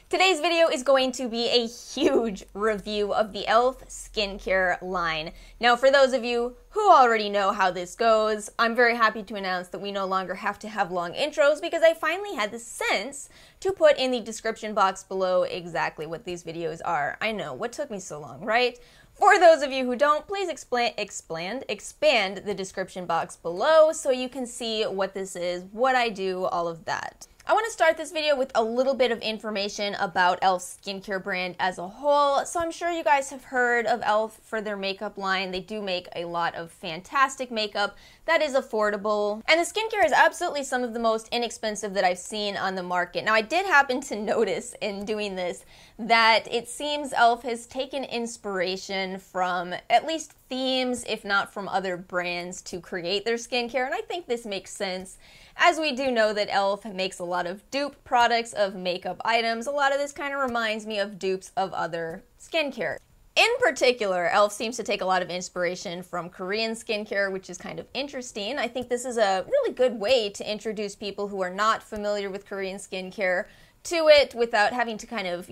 Today's video is going to be a huge review of the e.l.f. skincare line. Now, for those of you who already know how this goes, I'm very happy to announce that we no longer have to have long intros because I finally had the sense to put in the description box below exactly what these videos are. I know, what took me so long, right? For those of you who don't, please expand the description box below so you can see what this is, what I do, all of that. I want to start this video with a little bit of information about e.l.f.'s skincare brand as a whole. So I'm sure you guys have heard of e.l.f. for their makeup line. They do make a lot of fantastic makeup that is affordable. And the skincare is absolutely some of the most inexpensive that I've seen on the market. Now, I did happen to notice in doing this that it seems e.l.f. has taken inspiration from at least themes, if not from other brands, to create their skincare. And I think this makes sense, as we do know that e.l.f. makes a lot of dupe products of makeup items. A lot of this kind of reminds me of dupes of other skincare. In particular, e.l.f. seems to take a lot of inspiration from Korean skincare, which is kind of interesting. I think this is a really good way to introduce people who are not familiar with Korean skincare to it without having to kind of,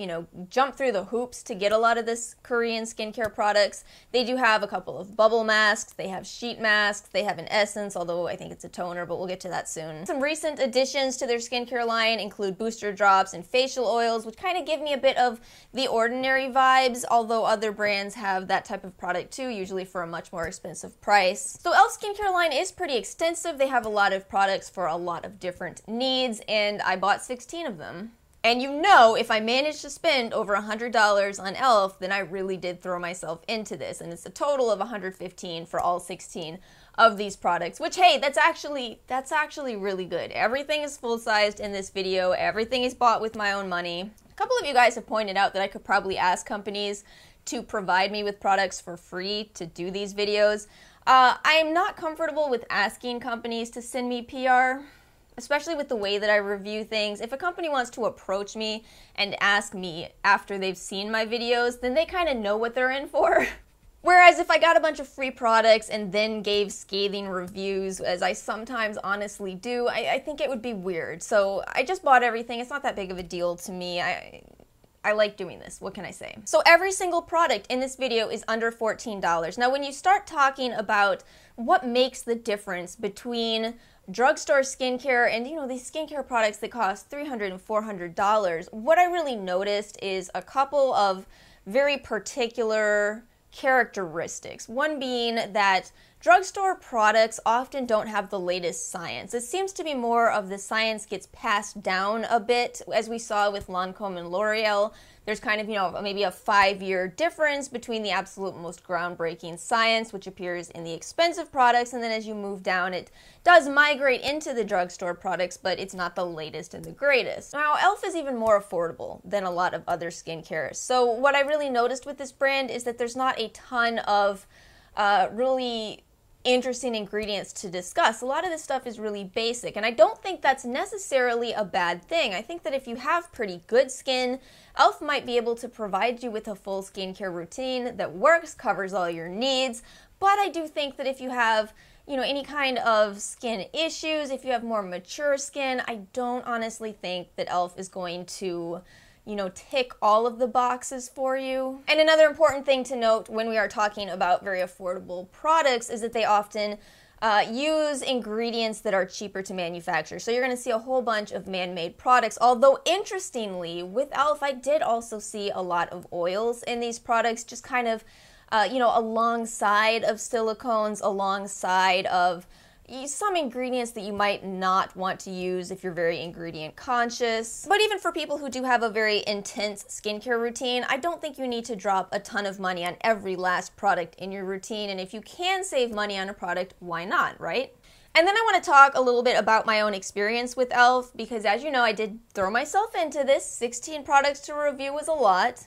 jump through the hoops to get a lot of this Korean skincare products. They do have a couple of bubble masks, they have sheet masks, they have an essence, although I think it's a toner, but we'll get to that soon. Some recent additions to their skincare line include booster drops and facial oils, which kind of give me a bit of The Ordinary vibes, although other brands have that type of product too, usually for a much more expensive price. So e.l.f. skincare line is pretty extensive. They have a lot of products for a lot of different needs, and I bought 16 of them. And if I managed to spend over $100 on e.l.f., then I really did throw myself into this. And it's a total of $115 for all 16 of these products, which, hey, that's actually really good. Everything is full-sized in this video. Everything is bought with my own money. A couple of you guys have pointed out that I could probably ask companies to provide me with products for free to do these videos. I am not comfortable with asking companies to send me PR, especially with the way that I review things. If a company wants to approach me and ask me after they've seen my videos, then they kind of know what they're in for. Whereas if I got a bunch of free products and then gave scathing reviews, as I sometimes honestly do, I think it would be weird. So I just bought everything. It's not that big of a deal to me. I like doing this. What can I say? So every single product in this video is under $14. Now, when you start talking about what makes the difference between drugstore skincare and, these skincare products that cost $300 and $400, what I really noticed is a couple of very particular characteristics. One being that drugstore products often don't have the latest science. It seems to be more of the science gets passed down a bit, as we saw with Lancome and L'Oreal. There's kind of, maybe a 5-year difference between the absolute most groundbreaking science, which appears in the expensive products, and then as you move down, it does migrate into the drugstore products, but it's not the latest and the greatest. Now, e.l.f. is even more affordable than a lot of other skincare. So what I really noticed with this brand is that there's not a ton of really interesting ingredients to discuss. A lot of this stuff is really basic, and I don't think that's necessarily a bad thing. I think that if you have pretty good skin, e.l.f. might be able to provide you with a full skincare routine that works, covers all your needs, but I do think that if you have any kind of skin issues, if you have more mature skin, I don't honestly think that e.l.f. is going to tick all of the boxes for you. And another important thing to note when we are talking about very affordable products is that they often use ingredients that are cheaper to manufacture. So you're going to see a whole bunch of man-made products, although interestingly, with e.l.f. I did also see a lot of oils in these products, just kind of, alongside of silicones, alongside of some ingredients that you might not want to use if you're very ingredient conscious. But even for people who do have a very intense skincare routine, I don't think you need to drop a ton of money on every last product in your routine. And if you can save money on a product, why not, right? And then I want to talk a little bit about my own experience with e.l.f. because, as you know, I did throw myself into this. 16 products to review was a lot.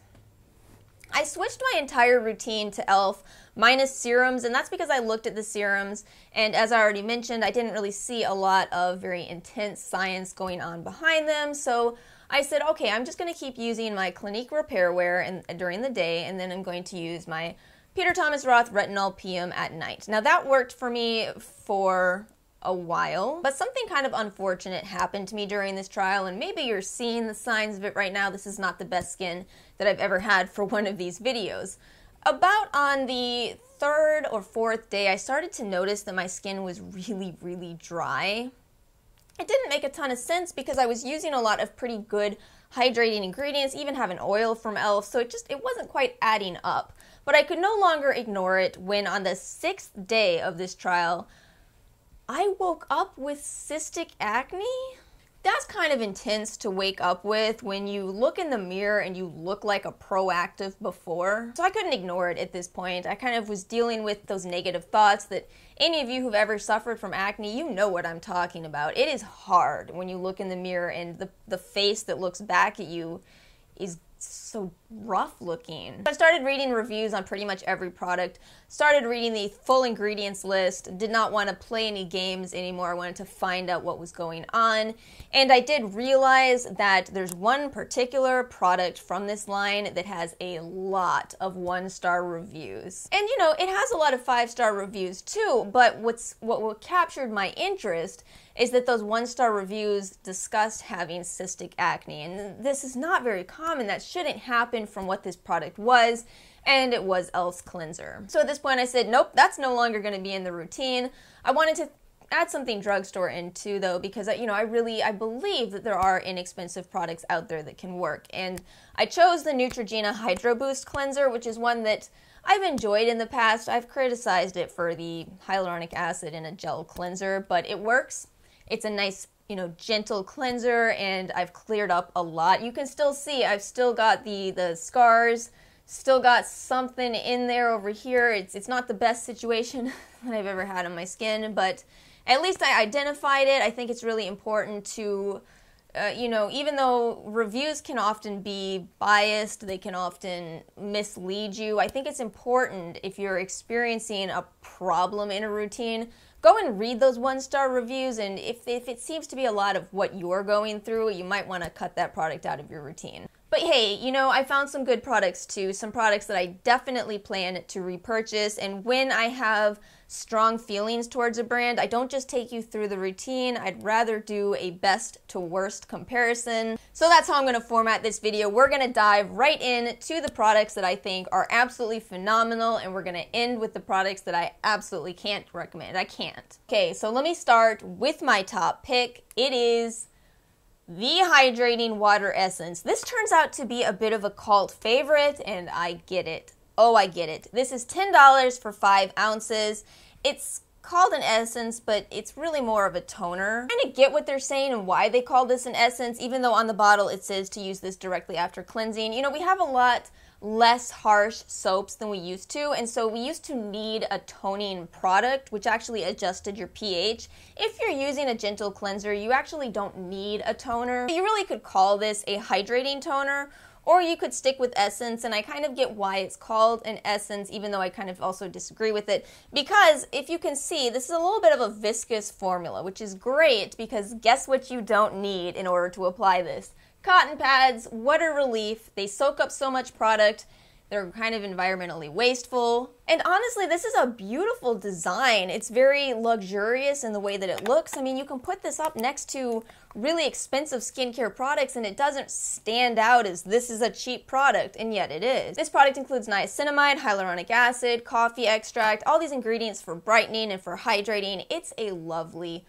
I switched my entire routine to e.l.f. minus serums, and that's because I looked at the serums, and as I already mentioned, I didn't really see a lot of very intense science going on behind them, so I said, okay, I'm just going to keep using my Clinique Repair Wear during the day, and then I'm going to use my Peter Thomas Roth Retinol PM at night. Now, that worked for me for a while, but something kind of unfortunate happened to me during this trial, and maybe you're seeing the signs of it right now. This is not the best skin that I've ever had for one of these videos. About on the third or fourth day, I started to notice that my skin was really dry. It didn't make a ton of sense because I was using a lot of pretty good hydrating ingredients, even have an oil from e.l.f., so it wasn't quite adding up. But I could no longer ignore it when on the 6th day of this trial, I woke up with cystic acne. That's kind of intense to wake up with when you look in the mirror and you look like a proactive before. So I couldn't ignore it at this point. I kind of was dealing with those negative thoughts that any of you who've ever suffered from acne, you know what I'm talking about. It is hard when you look in the mirror and the face that looks back at you is so rough looking. I started reading reviews on pretty much every product, started reading the full ingredients list, did not want to play any games anymore. I wanted to find out what was going on, and I did realize that there's one particular product from this line that has a lot of 1-star reviews. And you know, it has a lot of 5-star reviews too, but what captured my interest is that those 1-star reviews discussed having cystic acne, and this is not very common. That shouldn't happen from what this product was, and it was e.l.f.'s cleanser. So at this point I said, nope, that's no longer going to be in the routine. I wanted to add something drugstore into though, because I believe that there are inexpensive products out there that can work, and I chose the Neutrogena Hydro Boost cleanser, which is one that I've enjoyed in the past. I've criticized it for the hyaluronic acid in a gel cleanser, but it works. It's a nice, gentle cleanser, and I've cleared up a lot. You can still see I've still got the scars, still got something in there over here. It's not the best situation that I've ever had on my skin, but at least I identified it. I think it's really important to, even though reviews can often be biased, they can often mislead you, I think it's important if you're experiencing a problem in a routine, go and read those 1-star reviews, and if it seems to be a lot of what you're going through, you might want to cut that product out of your routine. But hey, I found some good products too, some products that I definitely plan to repurchase, and when I have strong feelings towards a brand, I don't just take you through the routine, I'd rather do a best to worst comparison. So that's how I'm going to format this video. We're going to dive right into the products that I think are absolutely phenomenal, and we're going to end with the products that I absolutely can't recommend. I can't. Okay, so let me start with my top pick. It is the Hydrating Water Essence. This turns out to be a bit of a cult favorite, and I get it. Oh, I get it. This is $10 for 5 ounces. It's called an essence, but it's really more of a toner. I kind of get what they're saying and why they call this an essence, even though on the bottle it says to use this directly after cleansing. We have a lot less harsh soaps than we used to, and so we used to need a toning product which actually adjusted your pH. If you're using a gentle cleanser, you actually don't need a toner. You really could call this a hydrating toner, or you could stick with essence, and I kind of get why it's called an essence, even though I kind of also disagree with it, because if you can see, this is a little bit of a viscous formula, which is great because guess what you don't need in order to apply this? Cotton pads, water relief. They soak up so much product. They're kind of environmentally wasteful. And honestly, this is a beautiful design. It's very luxurious in the way that it looks. I mean, you can put this up next to really expensive skincare products and it doesn't stand out as this is a cheap product, and yet it is. This product includes niacinamide, hyaluronic acid, coffee extract, all these ingredients for brightening and for hydrating. It's a lovely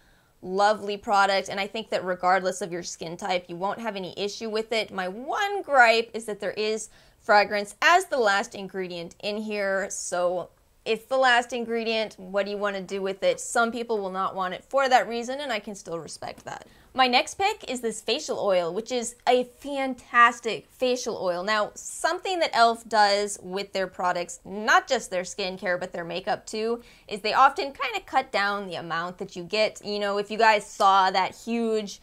product, and I think that regardless of your skin type, you won't have any issue with it. My one gripe is that there is fragrance as the last ingredient in here, so it's the last ingredient. What do you want to do with it? Some people will not want it for that reason, and I can still respect that. My next pick is this facial oil, which is a fantastic facial oil. Now, something that e.l.f. does with their products, not just their skincare, but their makeup too, is they often kind of cut down the amount that you get. If you guys saw that huge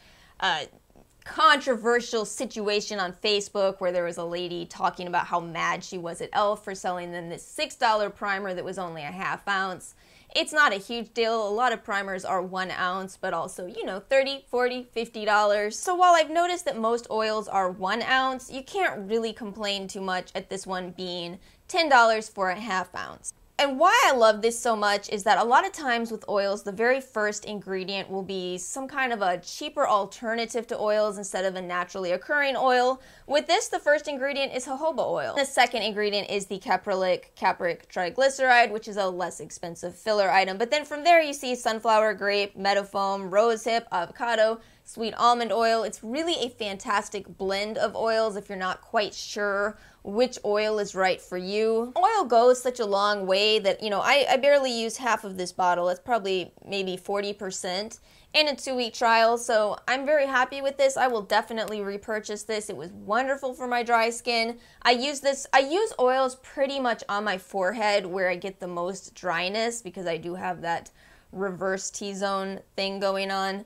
controversial situation on Facebook where there was a lady talking about how mad she was at e.l.f. for selling them this $6 primer that was only a ½ ounce. It's not a huge deal. A lot of primers are 1 ounce, but also, $30, $40, $50. So while I've noticed that most oils are 1 ounce, you can't really complain too much at this one being $10 for a ½ ounce. And why I love this so much is that a lot of times with oils, the very first ingredient will be some kind of a cheaper alternative to oils instead of a naturally occurring oil. With this, the first ingredient is jojoba oil. The second ingredient is the caprylic triglyceride, which is a less expensive filler item. But then from there you see sunflower, grape, meadowfoam, rosehip, avocado, sweet almond oil. It's really a fantastic blend of oils if you're not quite sure which oil is right for you. Oil goes such a long way that, you know, I barely use half of this bottle. It's probably maybe 40% in a 2-week trial, so I'm very happy with this. I will definitely repurchase this. It was wonderful for my dry skin. I use oils pretty much on my forehead where I get the most dryness because I do have that reverse T-zone thing going on.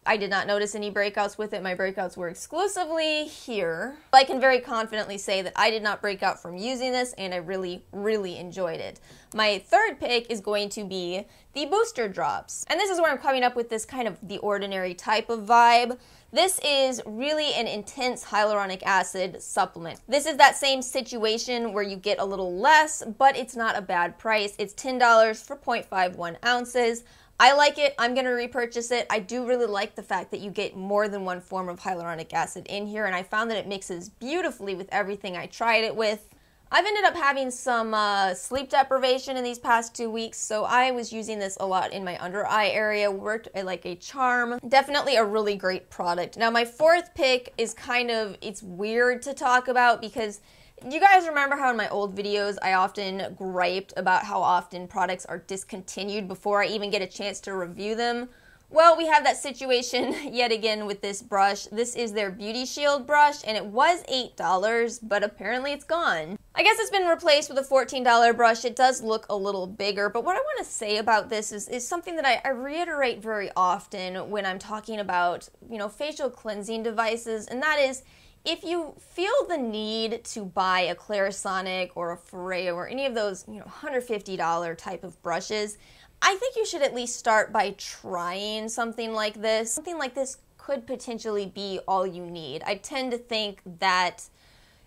I did not notice any breakouts with it. My breakouts were exclusively here. I can very confidently say that I did not break out from using this, and I really, really enjoyed it. My third pick is going to be the booster drops. And this is where I'm coming up with this kind of the ordinary type of vibe. This is really an intense hyaluronic acid supplement. This is that same situation where you get a little less, but it's not a bad price. It's $10 for 0.51 ounces. I like it. I'm going to repurchase it. I do really like the fact that you get more than one form of hyaluronic acid in here, and I found that it mixes beautifully with everything I tried it with. I've ended up having some sleep deprivation in these past 2 weeks, so I was using this a lot in my under eye area. Worked like a charm. Definitely a really great product. Now my fourth pick is it's weird to talk about because you guys remember how in my old videos I often griped about how often products are discontinued before I even get a chance to review them? Well, we have that situation yet again with this brush. This is their Beauty Shield brush, and it was $8, but apparently it's gone. I guess it's been replaced with a $14 brush. It does look a little bigger, but what I want to say about this is something that I reiterate very often when I'm talking about, you know, facial cleansing devices, and that is, if you feel the need to buy a Clarisonic or a Foreo or any of those, you know, $150 type of brushes, I think you should at least start by trying something like this. Something like this could potentially be all you need. I tend to think that,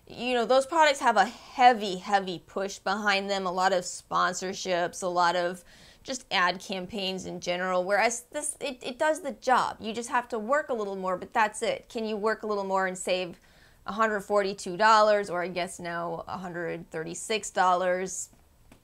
you know, those products have a heavy, heavy push behind them, a lot of sponsorships, a lot of just ad campaigns in general, whereas this, it does the job. You just have to work a little more, but that's it. Can you work a little more and save $142, or I guess now $136?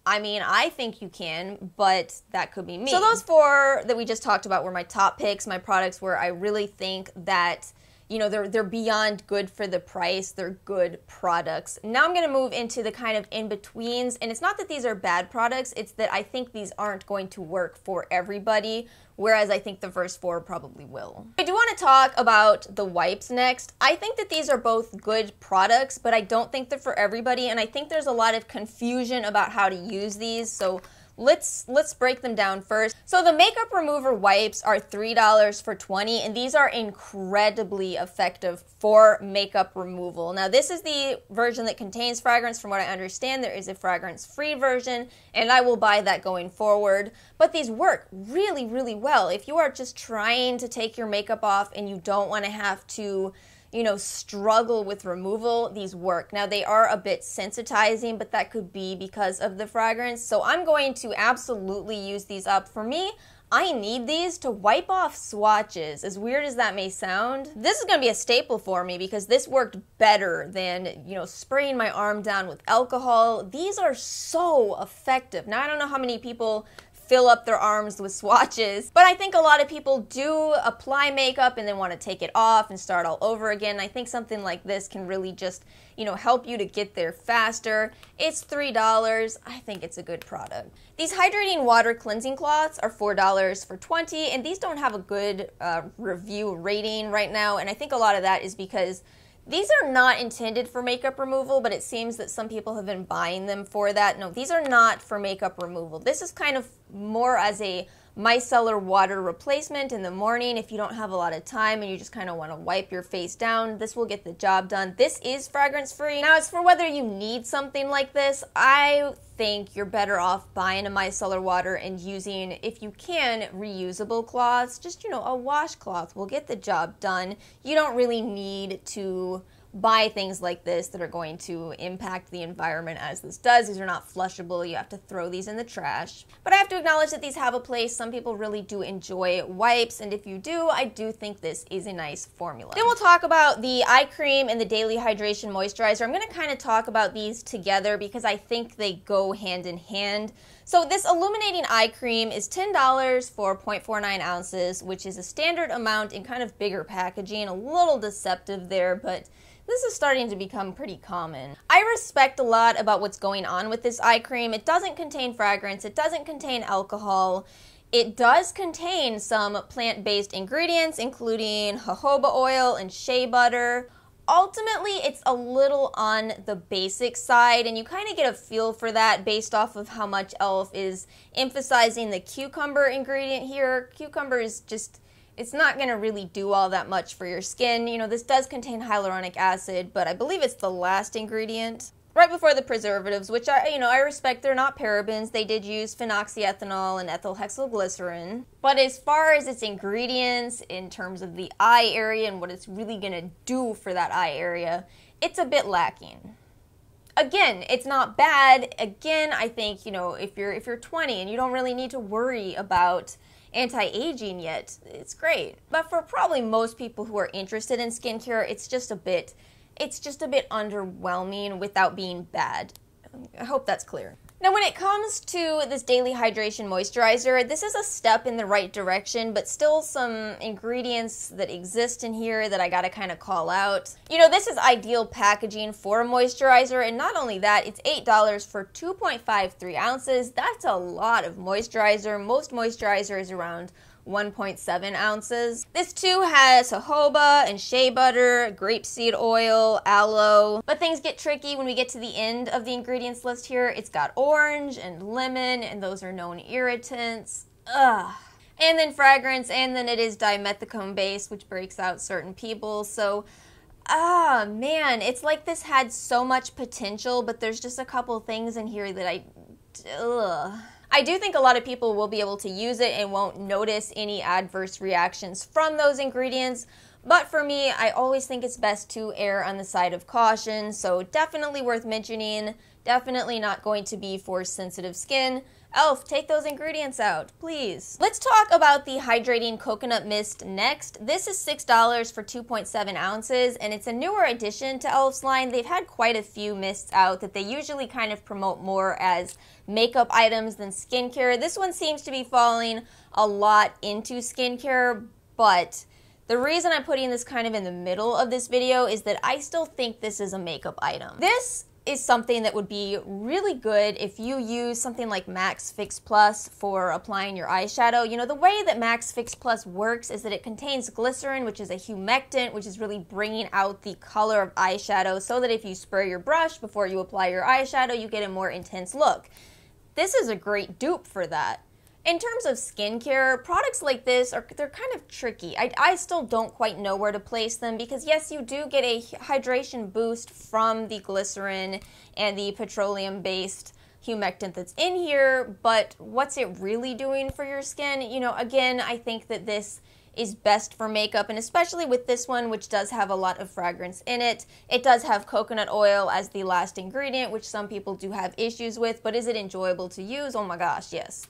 I mean, I think you can, but that could be me. So those four that we just talked about were my top picks, my products where I really think that, you know, they're beyond good for the price. They're good products. Now I'm going to move into the kind of in-betweens, and it's not that these are bad products, it's that I think these aren't going to work for everybody, whereas I think the first four probably will. I do want to talk about the wipes next. I think that these are both good products, but I don't think they're for everybody, and I think there's a lot of confusion about how to use these, so let's break them down first. So the makeup remover wipes are $3 for 20, and these are incredibly effective for makeup removal. Now this is the version that contains fragrance. From what I understand, there is a fragrance-free version, and I will buy that going forward. But these work really, really well. If you are just trying to take your makeup off and you don't want to have to, you know, struggle with removal, these work. Now they are a bit sensitizing, but that could be because of the fragrance. So I'm going to absolutely use these up. For me, I need these to wipe off swatches. As weird as that may sound, this is going to be a staple for me because this worked better than, you know, spraying my arm down with alcohol. These are so effective. Now I don't know how many people fill up their arms with swatches, but I think a lot of people do apply makeup and then want to take it off and start all over again. I think something like this can really just, you know, help you to get there faster. It's $3. I think it's a good product. These hydrating water cleansing cloths are $4 for 20, and these don't have a good review rating right now, and I think a lot of that is because these are not intended for makeup removal, but it seems that some people have been buying them for that. No, these are not for makeup removal. This is kind of more as a micellar water replacement in the morning if you don't have a lot of time and you just kind of want to wipe your face down. This will get the job done. This is fragrance free. Now, as for whether you need something like this, I think you're better off buying a micellar water and using, if you can, reusable cloths. Just, you know, a washcloth will get the job done. You don't really need to buy things like this that are going to impact the environment as this does. These are not flushable. You have to throw these in the trash. But I have to acknowledge that these have a place. Some people really do enjoy wipes, and if you do, I do think this is a nice formula. Then we'll talk about the eye cream and the daily hydration moisturizer. I'm going to kind of talk about these together because I think they go hand in hand. So this illuminating eye cream is $10 for 0.49 ounces, which is a standard amount in kind of bigger packaging. A little deceptive there, but this is starting to become pretty common. I respect a lot about what's going on with this eye cream. It doesn't contain fragrance, it doesn't contain alcohol. It does contain some plant-based ingredients, including jojoba oil and shea butter. Ultimately, it's a little on the basic side, and you kind of get a feel for that based off of how much e.l.f. is emphasizing the cucumber ingredient here. Cucumber is just, it's not going to really do all that much for your skin. You know, this does contain hyaluronic acid, but I believe it's the last ingredient. Right before the preservatives, which I respect, they're not parabens. They did use phenoxyethanol and ethylhexylglycerin. But as far as its ingredients, in terms of the eye area and what it's really gonna do for that eye area, it's a bit lacking. Again, it's not bad. Again, I think, you know, if you're 20 and you don't really need to worry about anti-aging yet, it's great. But for probably most people who are interested in skincare, it's just a bit underwhelming without being bad. I hope that's clear. Now, when it comes to this daily hydration moisturizer, this is a step in the right direction, but still some ingredients that exist in here that I gotta kind of call out. You know, this is ideal packaging for a moisturizer, and not only that, it's $8 for 2.53 ounces. That's a lot of moisturizer. Most moisturizer is around 1.7 ounces. This too has jojoba and shea butter, grapeseed oil, aloe. But things get tricky when we get to the end of the ingredients list here. It's got orange and lemon, and those are known irritants. Ugh. And then fragrance, and then it is dimethicone based, which breaks out certain people. So, man, it's like this had so much potential, but there's just a couple things in here that I do think a lot of people will be able to use it and won't notice any adverse reactions from those ingredients. But for me, I always think it's best to err on the side of caution. So definitely worth mentioning. Definitely not going to be for sensitive skin. e.l.f., take those ingredients out, please. Let's talk about the Hydrating Coconut Mist next. This is $6 for 2.7 ounces, and it's a newer addition to e.l.f.'s line. They've had quite a few mists out that they usually kind of promote more as makeup items than skincare. This one seems to be falling a lot into skincare, but the reason I'm putting this kind of in the middle of this video is that I still think this is a makeup item. This is something that would be really good if you use something like Max Fix Plus for applying your eyeshadow. You know, the way that Max Fix Plus works is that it contains glycerin, which is a humectant, which is really bringing out the color of eyeshadow so that if you spray your brush before you apply your eyeshadow, you get a more intense look. This is a great dupe for that. In terms of skincare, products like this they're kind of tricky. I still don't quite know where to place them because yes, you do get a hydration boost from the glycerin and the petroleum-based humectant that's in here, but what's it really doing for your skin? You know, again, I think that this is best for makeup, and especially with this one, which does have a lot of fragrance in it. It does have coconut oil as the last ingredient, which some people do have issues with, but is it enjoyable to use? Oh my gosh, yes.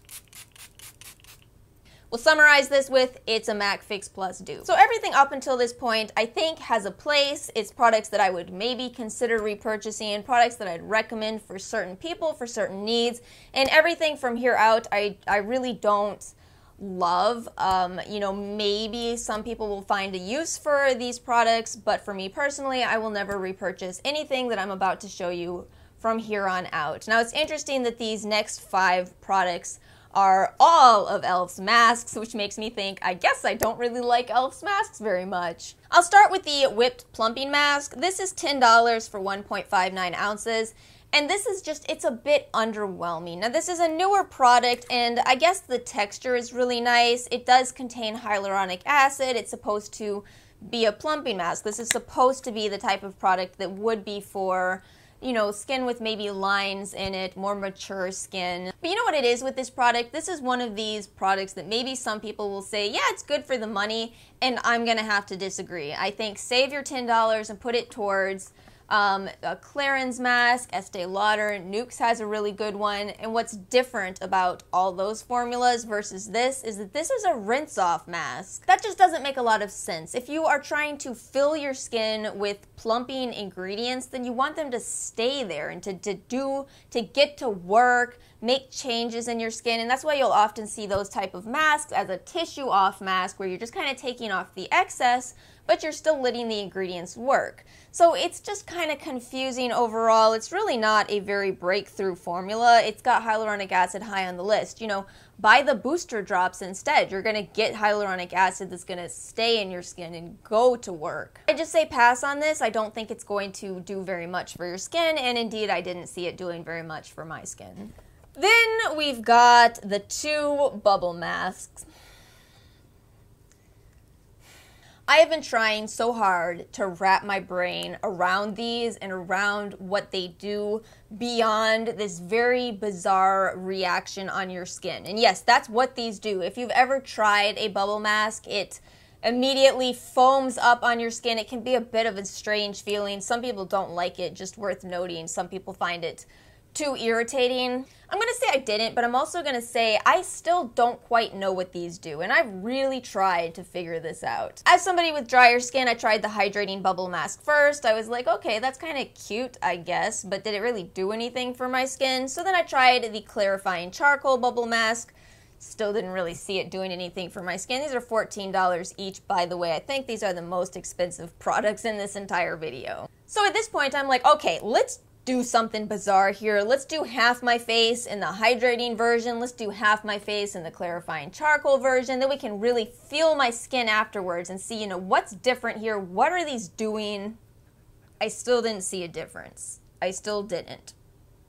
We'll summarize this with, it's a Mac Fix Plus dupe. So everything up until this point, I think, has a place. It's products that I would maybe consider repurchasing, products that I'd recommend for certain people, for certain needs, and everything from here out, I really don't love. You know, maybe some people will find a use for these products, but for me personally, I will never repurchase anything that I'm about to show you from here on out. Now, it's interesting that these next 5 products are all of e.l.f.'s masks, which makes me think, I guess I don't really like e.l.f.'s masks very much. I'll start with the Whipped Plumping Mask. This is $10 for 1.59 ounces, and this is just, it's a bit underwhelming. Now, this is a newer product, and I guess the texture is really nice. It does contain hyaluronic acid. It's supposed to be a plumping mask. This is supposed to be the type of product that would be for you know, skin with maybe lines in it, more mature skin. But you know what it is with this product? This is one of these products that maybe some people will say, yeah, it's good for the money, and I'm gonna have to disagree. I think save your $10 and put it towards a Clarins mask, Estee Lauder, Nuxe has a really good one, and what's different about all those formulas versus this is that this is a rinse-off mask. That just doesn't make a lot of sense. If you are trying to fill your skin with plumping ingredients, then you want them to stay there and to get to work, make changes in your skin, and that's why you'll often see those type of masks as a tissue-off mask where you're just kind of taking off the excess, but you're still letting the ingredients work. So it's just kind of confusing overall. It's really not a very breakthrough formula. It's got hyaluronic acid high on the list. You know, buy the booster drops instead. You're gonna get hyaluronic acid that's gonna stay in your skin and go to work. I just say pass on this. I don't think it's going to do very much for your skin, and indeed I didn't see it doing very much for my skin. Then we've got the two bubble masks. I have been trying so hard to wrap my brain around these and around what they do beyond this very bizarre reaction on your skin. And yes, that's what these do. If you've ever tried a bubble mask, it immediately foams up on your skin. It can be a bit of a strange feeling. Some people don't like it, just worth noting. Some people find it too irritating. I'm gonna say I didn't, but I'm also gonna say I still don't quite know what these do, and I've really tried to figure this out. As somebody with drier skin, I tried the hydrating bubble mask first. I was like, okay, that's kind of cute, I guess, but did it really do anything for my skin? So then I tried the clarifying charcoal bubble mask. Still didn't really see it doing anything for my skin. These are $14 each, by the way. I think these are the most expensive products in this entire video. So at this point, I'm like, okay, let's do something bizarre here. Let's do half my face in the hydrating version. Let's do half my face in the clarifying charcoal version. Then we can really feel my skin afterwards and see, you know, what's different here. What are these doing? I still didn't see a difference. I still didn't.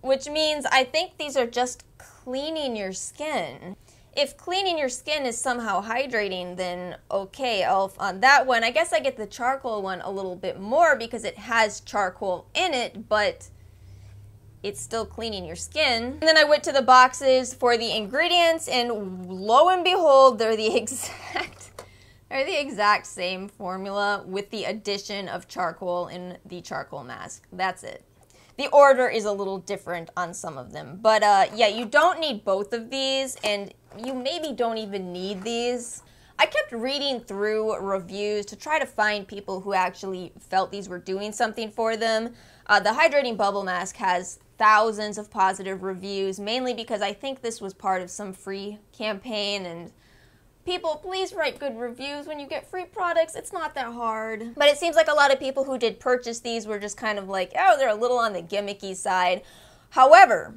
Which means I think these are just cleaning your skin. If cleaning your skin is somehow hydrating, then okay, Elf, on that one, I guess I get the charcoal one a little bit more because it has charcoal in it, but it's still cleaning your skin. And then I went to the boxes for the ingredients, and lo and behold, they're the exact same formula with the addition of charcoal in the charcoal mask. That's it. The order is a little different on some of them. But yeah, you don't need both of these, and you maybe don't even need these. I kept reading through reviews to try to find people who actually felt these were doing something for them. The hydrating bubble mask has thousands of positive reviews, mainly because I think this was part of some free campaign, and people, please write good reviews when you get free products. It's not that hard. But it seems like a lot of people who did purchase these were just kind of like, oh, they're a little on the gimmicky side. However,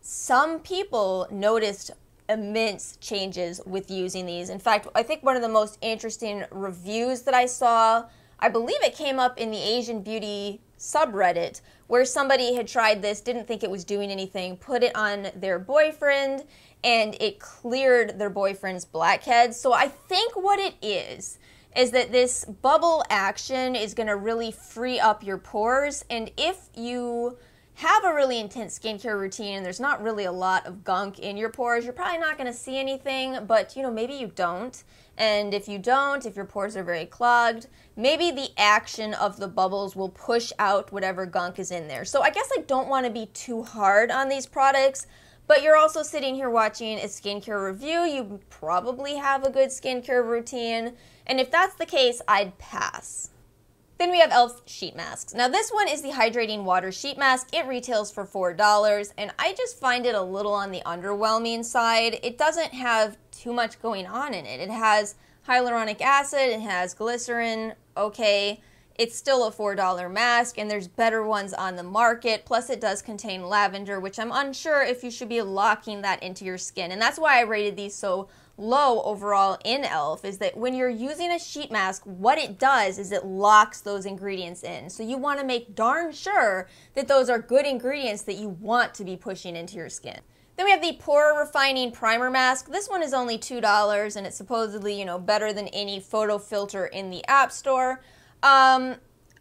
some people noticed immense changes with using these. In fact, I think one of the most interesting reviews that I saw, I believe it came up in the Asian Beauty subreddit, where somebody had tried this, didn't think it was doing anything, put it on their boyfriend, and it cleared their boyfriend's blackheads. So I think what it is that this bubble action is going to really free up your pores, and if you have a really intense skincare routine and there's not really a lot of gunk in your pores, you're probably not going to see anything, but you know, maybe you don't. And if you don't, if your pores are very clogged, maybe the action of the bubbles will push out whatever gunk is in there. So I guess I don't want to be too hard on these products, but you're also sitting here watching a skincare review. You probably have a good skincare routine, and if that's the case, I'd pass. Then we have e.l.f. sheet masks. Now this one is the hydrating water sheet mask. It retails for $4, and I just find it a little on the underwhelming side. It doesn't have too much going on in it. It has hyaluronic acid, it has glycerin, okay. It's still a $4 mask, and there's better ones on the market. Plus it does contain lavender, which I'm unsure if you should be locking that into your skin. And that's why I rated these so low overall in e.l.f. is that when you're using a sheet mask, what it does is it locks those ingredients in. So you want to make darn sure that those are good ingredients that you want to be pushing into your skin. Then we have the Pore Refining Primer Mask. This one is only $2, and it's supposedly, you know, better than any photo filter in the App Store.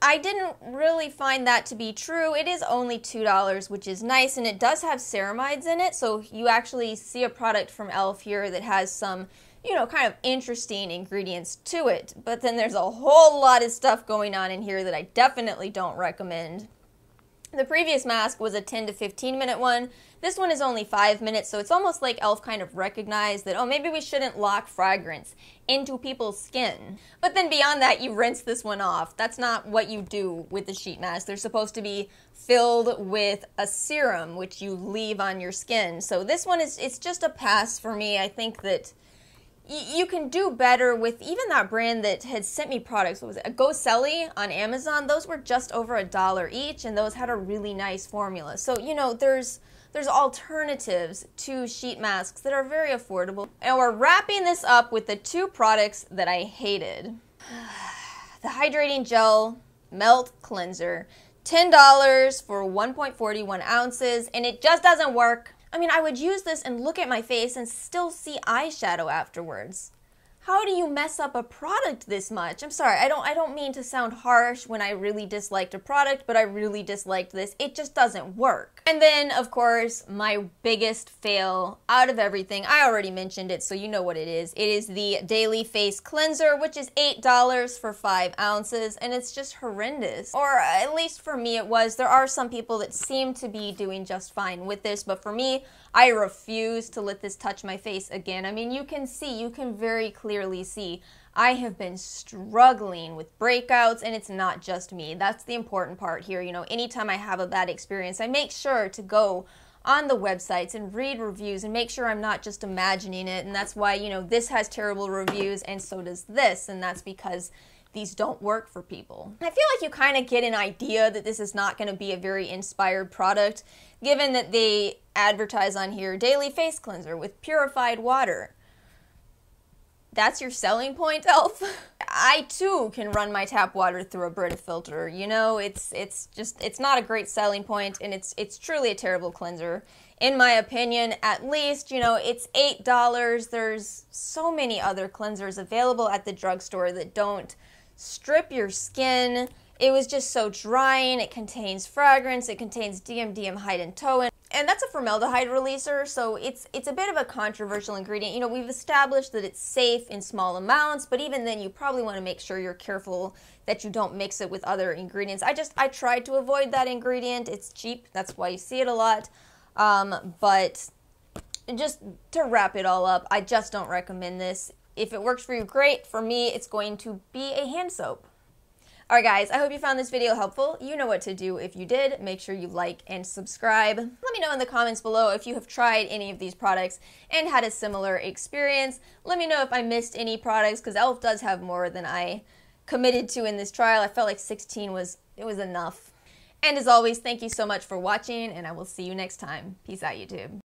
I didn't really find that to be true. It is only $2, which is nice, and it does have ceramides in it, so you actually see a product from e.l.f. here that has some, you know, kind of interesting ingredients to it. But then there's a whole lot of stuff going on in here that I definitely don't recommend. The previous mask was a 10 to 15 minute one. This one is only 5 minutes, so it's almost like e.l.f. kind of recognized that, oh, maybe we shouldn't lock fragrance into people's skin. But then beyond that, you rinse this one off. That's not what you do with the sheet mask. They're supposed to be filled with a serum, which you leave on your skin. So this one it's just a pass for me. I think that you can do better with even that brand that had sent me products. What was it? Go Selly on Amazon. Those were just over $1 each, and those had a really nice formula. So, you know, there's alternatives to sheet masks that are very affordable. And we're wrapping this up with the two products that I hated. The Hydrating Gel Melt Cleanser. $10 for 1.41 ounces, and it just doesn't work. I mean, I would use this and look at my face and still see eyeshadow afterwards. How do you mess up a product this much? I'm sorry, I don't mean to sound harsh when I really disliked a product, but I really disliked this. It just doesn't work. And then, of course, my biggest fail out of everything, I already mentioned it, so you know what it is. It is the Daily Face Cleanser, which is $8 for 5 ounces, and it's just horrendous. Or at least for me it was. There are some people that seem to be doing just fine with this, but for me, I refuse to let this touch my face again. I mean, you can very clearly see I have been struggling with breakouts, and it's not just me. That's the important part here. You know, anytime I have a bad experience, I make sure to go on the websites and read reviews and make sure I'm not just imagining it. And that's why, you know, this has terrible reviews and so does this, and that's because these don't work for people. I feel like you kind of get an idea that this is not going to be a very inspired product, given that they advertise on here, Daily Face Cleanser with purified water. That's your selling point, e.l.f.? I too can run my tap water through a Brita filter. You know, it's not a great selling point, and it's truly a terrible cleanser. In my opinion, at least, you know, it's $8. There's so many other cleansers available at the drugstore that don't strip your skin. It was just so drying. It contains fragrance. It contains diamidinotein. And that's a formaldehyde releaser, so it's a bit of a controversial ingredient. You know, we've established that it's safe in small amounts, but even then you probably want to make sure you're careful that you don't mix it with other ingredients. I tried to avoid that ingredient. It's cheap. That's why you see it a lot. But just to wrap it all up, I just don't recommend this. If it works for you, great. For me, it's going to be a hand soap. Alright guys, I hope you found this video helpful. You know what to do if you did. Make sure you like and subscribe. Let me know in the comments below if you have tried any of these products and had a similar experience. Let me know if I missed any products, because e.l.f. does have more than I committed to in this trial. I felt like 16 was enough. And as always, thank you so much for watching, and I will see you next time. Peace out, YouTube.